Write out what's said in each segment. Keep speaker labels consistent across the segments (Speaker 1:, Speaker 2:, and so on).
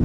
Speaker 1: We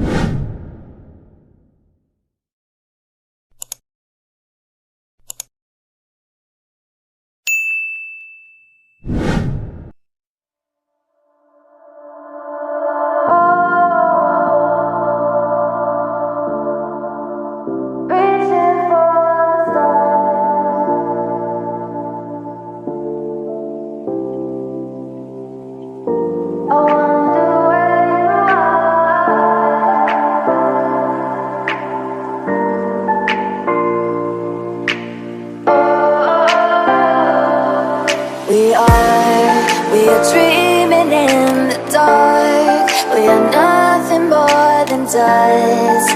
Speaker 1: are dreaming in the dark. We are nothing more than dust.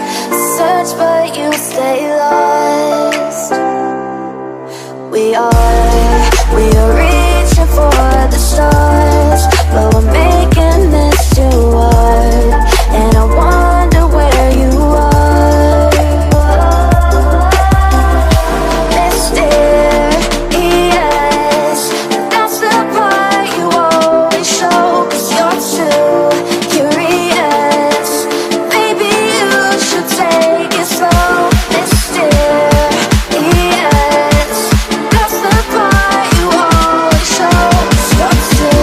Speaker 1: Search but you stay lost. We are reaching for the stars, but we're making this too hard. And I wonder where you are. Mysterious, that's the part you always show. 'Cause you're too curious. Maybe you should take it slow. Mysterious, that's the part you always show. 'Cause you're too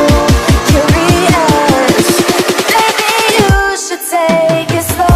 Speaker 1: curious. Maybe you should take it slow.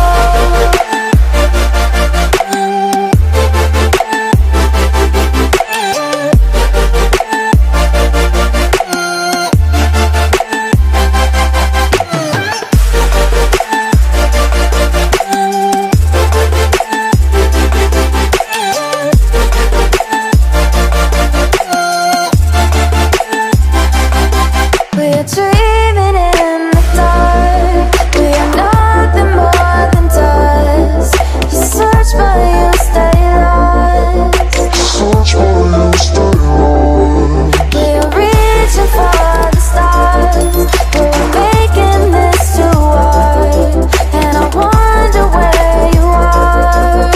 Speaker 1: We're dreaming in the dark. We are nothing more than dust. You search but you stay lost. We are reaching for the stars. We're making this too hard. And I wonder where you are.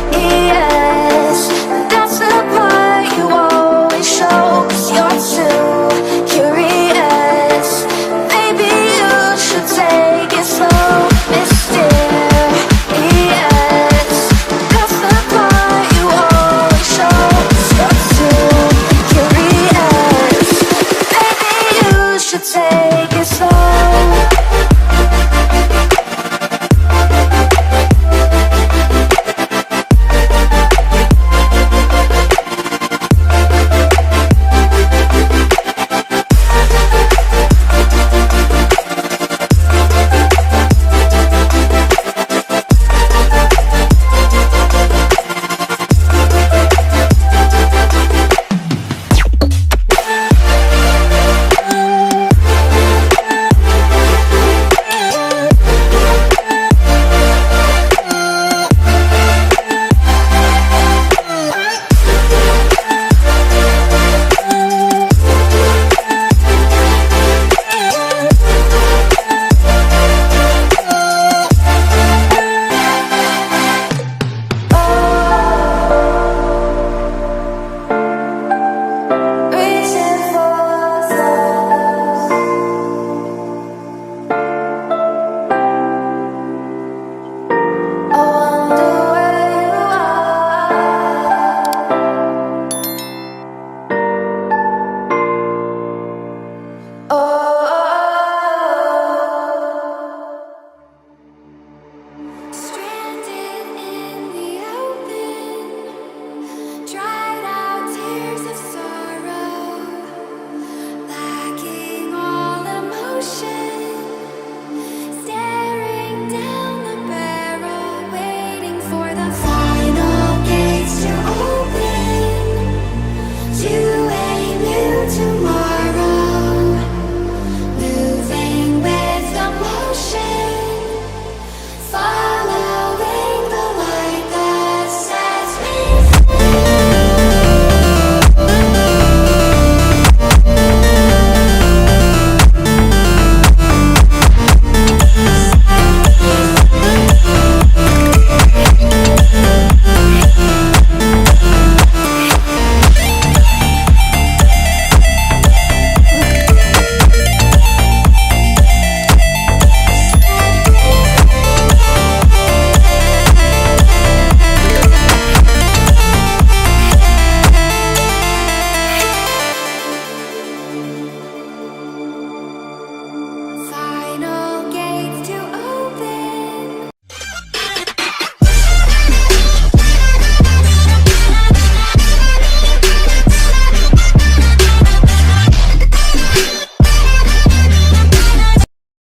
Speaker 1: Mysterious, that's the part you always show. 'Cause you're too curious. Maybe you should take it slow. Mysterious, that's the part you always show. 'Cause you're too curious. Maybe you should take